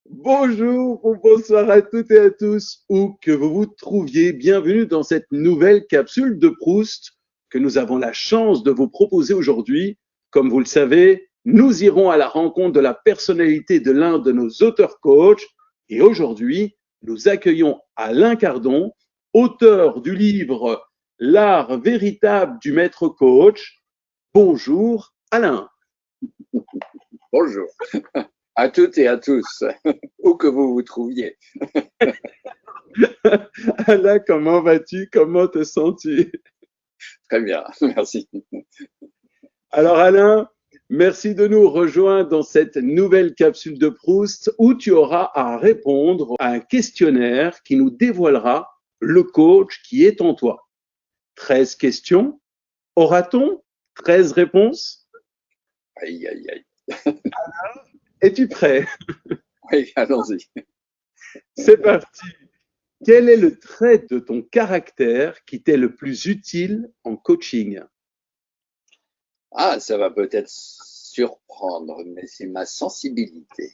Bonjour ou bonsoir à toutes et à tous, où que vous vous trouviez. Bienvenue dans cette nouvelle capsule de Proust que nous avons la chance de vous proposer aujourd'hui. Comme vous le savez, nous irons à la rencontre de la personnalité de l'un de nos auteurs coach. Et aujourd'hui, nous accueillons Alain Cardon, auteur du livre L'art véritable du maître coach. Bonjour Alain. Bonjour à toutes et à tous, où que vous vous trouviez. Alain, comment vas-tu? Comment te sens-tu? Très bien, merci. Alors Alain, merci de nous rejoindre dans cette nouvelle capsule de Proust où tu auras à répondre à un questionnaire qui nous dévoilera le coach qui est en toi. 13 questions. Aura-t-on 13 réponses? Aïe, aïe, aïe. Es-tu prêt? Oui, allons-y. C'est parti. Quel est le trait de ton caractère qui t'est le plus utile en coaching? Ah, ça va peut-être surprendre, mais c'est ma sensibilité.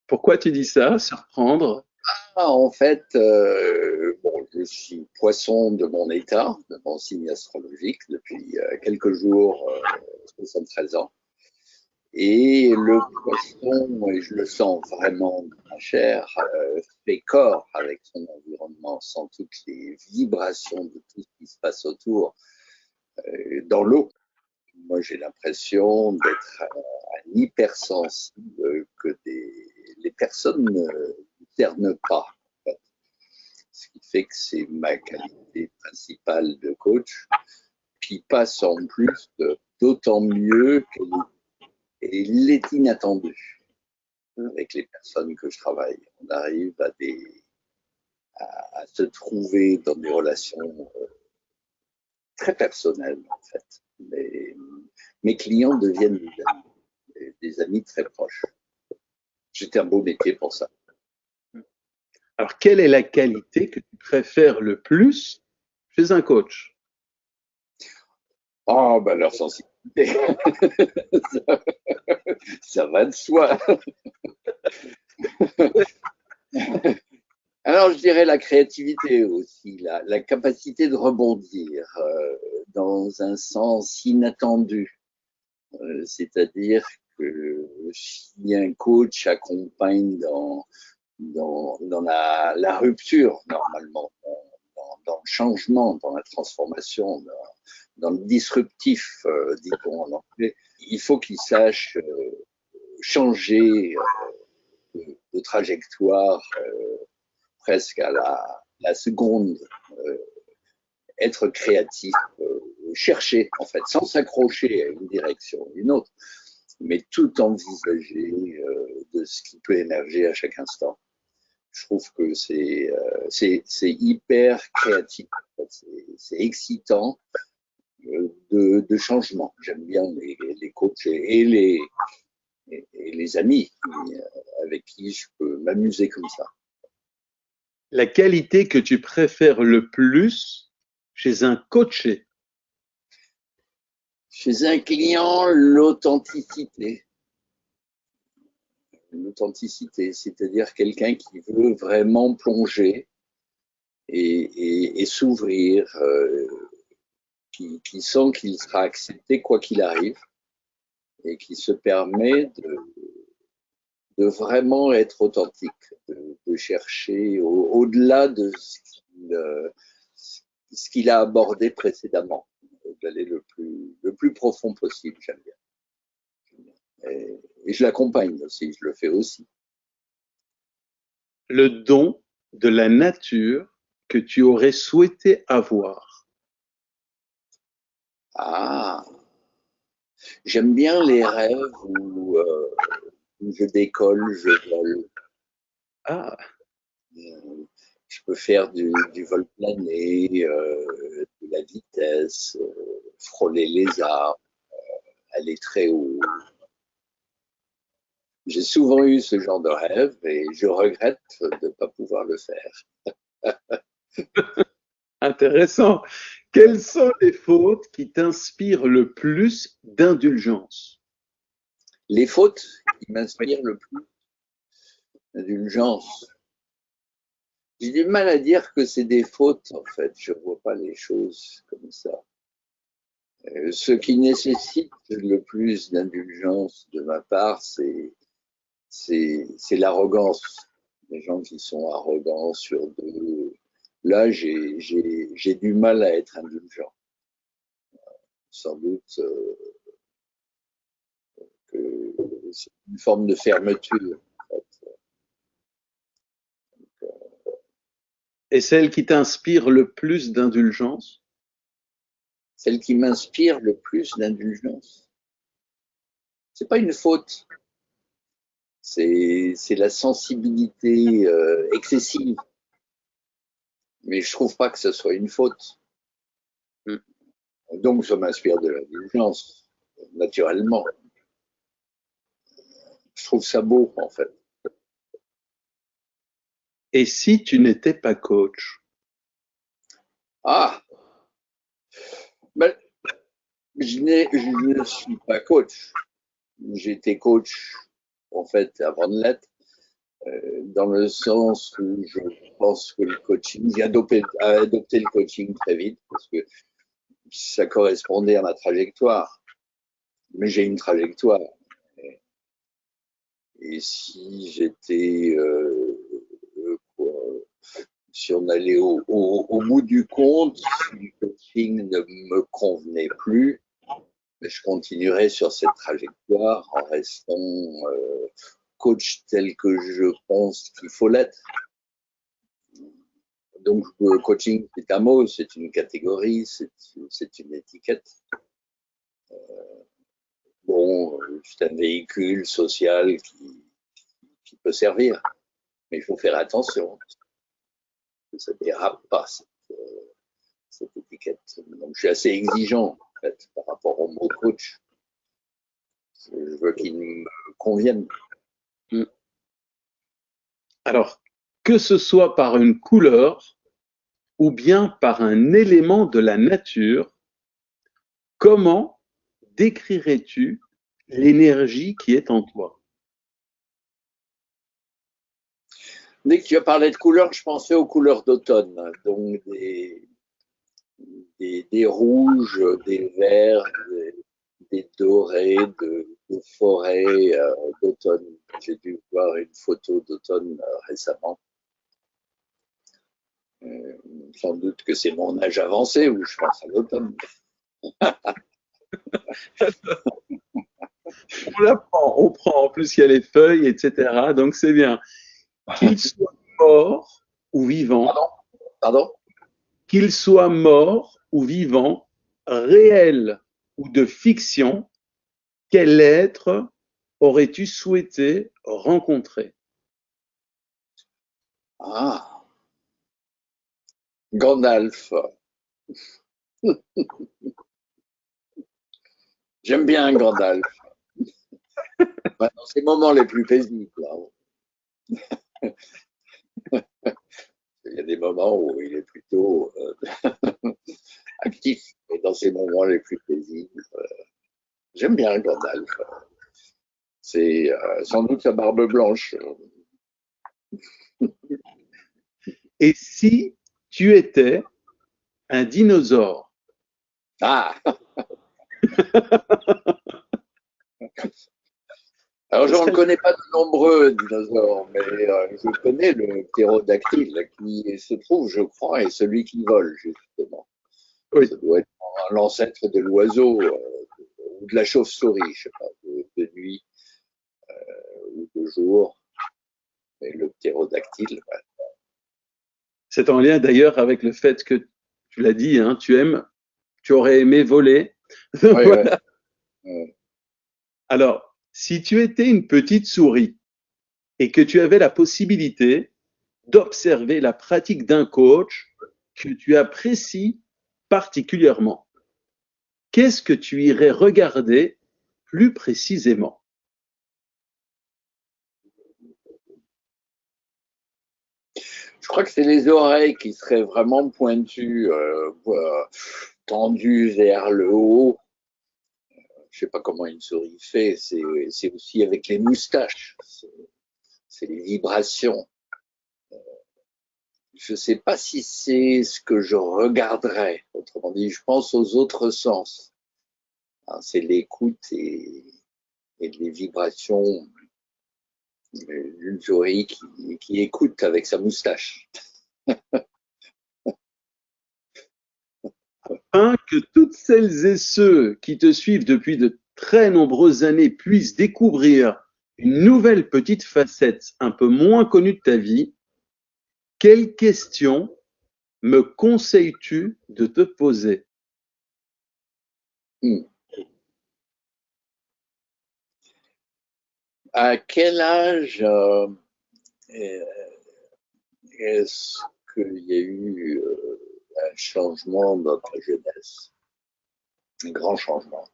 Pourquoi tu dis ça? Surprendre? Ah, en fait, bon, je suis poisson de mon état, de mon signe astrologique, depuis quelques jours, 73 ans. Et le poisson, et je le sens vraiment dans ma chair, fait corps avec son environnement, sans toutes les vibrations de tout ce qui se passe autour. Dans l'eau, moi j'ai l'impression d'être un hypersensible que les personnes ne cernent pas. En fait. Ce qui fait que c'est ma qualité principale de coach, qui passe en plus d'autant mieux qu'elle est inattendue avec les personnes que je travaille. On arrive à se trouver dans des relations très personnelles, en fait. Mais, mes clients deviennent des amis très proches. J'étais un beau métier pour ça. Alors, quelle est la qualité que tu préfères le plus chez un coach? Oh, ben leur sensibilité, ça, ça va de soi. Alors, je dirais la créativité aussi, la capacité de rebondir dans un sens inattendu. C'est-à-dire que si un coach accompagne dans la rupture, normalement, dans le changement, dans la transformation, dans le disruptif, dit-on en anglais, il faut qu'il sache changer de trajectoire presque à la seconde, être créatif, chercher en fait, sans s'accrocher à une direction ou une autre, mais tout envisager de ce qui peut émerger à chaque instant. Je trouve que c'est hyper créatif, en fait. C'est excitant de changement. J'aime bien les coachs et les amis avec qui je peux m'amuser comme ça. La qualité que tu préfères le plus chez un coaché? Chez un client, l'authenticité. L'authenticité, c'est-à-dire quelqu'un qui veut vraiment plonger et s'ouvrir, qui sent qu'il sera accepté quoi qu'il arrive et qui se permet de vraiment être authentique, de chercher au-delà de ce qu'il a abordé précédemment, d'aller le plus profond possible, j'aime bien. Et je l'accompagne aussi, je le fais aussi. Le don de la nature que tu aurais souhaité avoir? Ah, j'aime bien les rêves où je décolle, je vole. Ah, Je peux faire du vol plané, de la vitesse, frôler les arbres, aller très haut. J'ai souvent eu ce genre de rêve et je regrette de ne pas pouvoir le faire. intéressant. Quelles sont les fautes qui t'inspirent le plus d'indulgence? Les fautes, qui m'inspire le plus d'indulgence. J'ai du mal à dire que c'est des fautes, en fait. Je ne vois pas les choses comme ça. Ce qui nécessite le plus d'indulgence de ma part, c'est l'arrogance. Les gens qui sont arrogants sur deux. Là, j'ai du mal à être indulgent. Sans doute que c'est une forme de fermeture. En fait. Et celle qui t'inspire le plus d'indulgence? Celle qui m'inspire le plus d'indulgence. C'est pas une faute. C'est la sensibilité excessive. Mais je trouve pas que ce soit une faute. Donc, ça m'inspire de l'indulgence, naturellement. Je trouve ça beau, en fait. Et si tu n'étais pas coach? Ah, ben, je ne suis pas coach. J'étais coach, en fait, avant de l'être, dans le sens où je pense que le coaching, j'ai adopté le coaching très vite parce que ça correspondait à ma trajectoire. Mais j'ai une trajectoire. Et si j'étais, si on allait au bout du compte, si le coaching ne me convenait plus, je continuerai sur cette trajectoire en restant coach tel que je pense qu'il faut l'être. Donc, le coaching, c'est un mot, c'est une catégorie, c'est une étiquette. Bon, c'est un véhicule social qui peut servir, mais il faut faire attention que ça ne dérape pas cette étiquette. Donc, je suis assez exigeant en fait, par rapport au mot coach. Je veux qu'il me convienne. Alors, que ce soit par une couleur ou bien par un élément de la nature, comment décrirais-tu l'énergie qui est en toi? Dès que tu as parlé de couleurs, je pensais aux couleurs d'automne, donc des rouges, des verts, des dorés, de forêts d'automne. J'ai dû voir une photo d'automne récemment. Sans doute que c'est mon âge avancé où je pense à l'automne. On prend, en plus il y a les feuilles, etc. Donc c'est bien. Qu'il soit mort ou vivant, Pardon? qu'il soit mort ou vivant, réel ou de fiction, quel être aurais-tu souhaité rencontrer? Ah, Gandalf. J'aime bien Gandalf. Dans ces moments les plus paisibles. Il y a des moments où il est plutôt actif, et dans ces moments les plus paisibles, j'aime bien Gandalf. C'est sans doute sa barbe blanche. Et si tu étais un dinosaure? Ah. Alors, je ne connais pas de nombreux dinosaures, mais je connais le ptérodactyle qui se trouve, je crois, est celui qui vole, justement. Oui. Ça doit être l'ancêtre de l'oiseau ou de la chauve-souris, je sais pas, de nuit ou de jour. Mais le ptérodactyle, ouais. C'est en lien d'ailleurs avec le fait que tu l'as dit, hein, tu aurais aimé voler. Voilà. Ouais. Alors, si tu étais une petite souris et que tu avais la possibilité d'observer la pratique d'un coach que tu apprécies particulièrement, qu'est-ce que tu irais regarder plus précisément? Je crois que c'est les oreilles qui seraient vraiment pointues, tendues vers le haut. je sais pas comment une souris fait, c'est aussi avec les moustaches, c'est les vibrations. Je sais pas si c'est ce que je regarderais. Autrement dit, je pense aux autres sens. C'est l'écoute et les vibrations d'une souris qui écoute avec sa moustache. Afin que toutes celles et ceux qui te suivent depuis de très nombreuses années puissent découvrir une nouvelle petite facette un peu moins connue de ta vie, quelles questions me conseilles-tu de te poser? À quel âge est-ce qu'il y a eu un changement dans ta jeunesse? Un grand changement.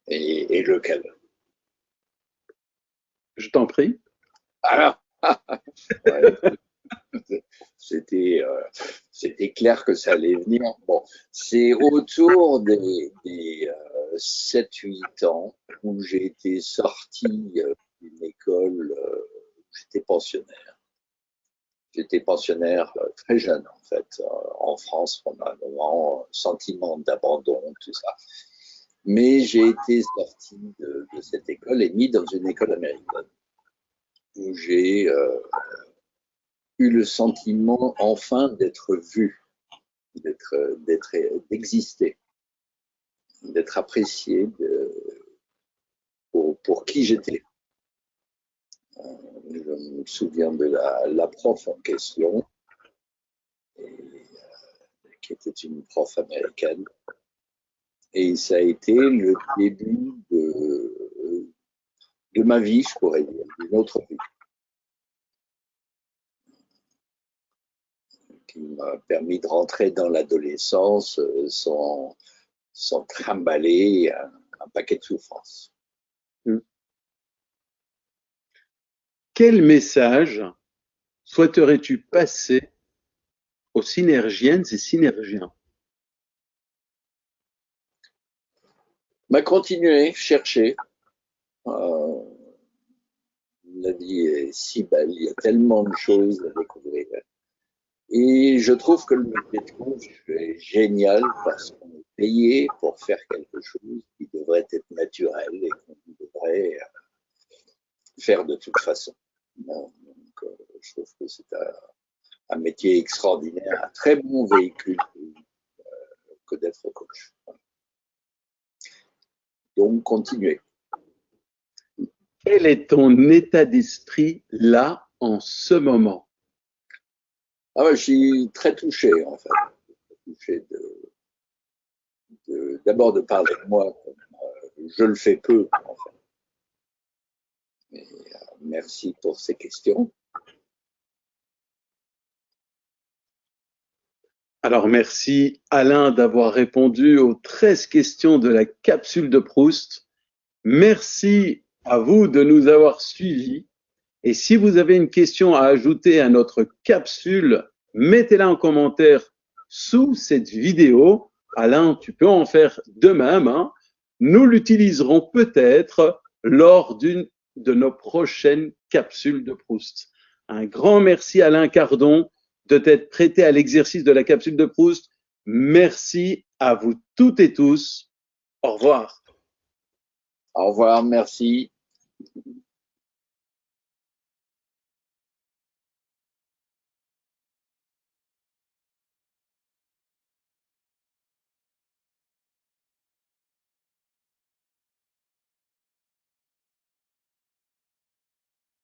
Et lequel? Je t'en prie. Alors, ouais, c'était clair que ça allait venir. Bon, c'est autour des 7-8 ans où j'ai été sorti d'une école où j'étais pensionnaire. J'étais pensionnaire très jeune, en fait, en France pendant un moment, sentiment d'abandon, tout ça. Mais j'ai été sorti de cette école et mis dans une école américaine où j'ai eu le sentiment enfin d'être vu, d'exister, d'être apprécié pour qui j'étais. Je me souviens de la prof en question, qui était une prof américaine. Et ça a été le début de ma vie, je pourrais dire, d'une autre vie, qui m'a permis de rentrer dans l'adolescence sans trimballer un paquet de souffrances. Quel message souhaiterais-tu passer aux synergiennes et synergiens? Continuer, chercher. La vie est si belle, il y a tellement de choses à découvrir. Et je trouve que le métier de coach est génial parce qu'on est payé pour faire quelque chose qui devrait être naturel et qu'on devrait faire de toute façon. Donc, je trouve que c'est un métier extraordinaire, un très bon véhicule que d'être coach. Donc, continuez. Quel est ton état d'esprit là, en ce moment? Je suis très touché, en fait. Touché d'abord de parler de moi, comme je le fais peu, en fait. Mais, merci pour ces questions. Alors, merci Alain d'avoir répondu aux 13 questions de la capsule de Proust. Merci à vous de nous avoir suivis. Et si vous avez une question à ajouter à notre capsule, mettez-la en commentaire sous cette vidéo. Alain, tu peux en faire de même, hein. Nous l'utiliserons peut-être lors d'une de nos prochaines capsules de Proust. Un grand merci Alain Cardon de t'être prêté à l'exercice de la capsule de Proust. Merci à vous toutes et tous. Au revoir. Au revoir, merci.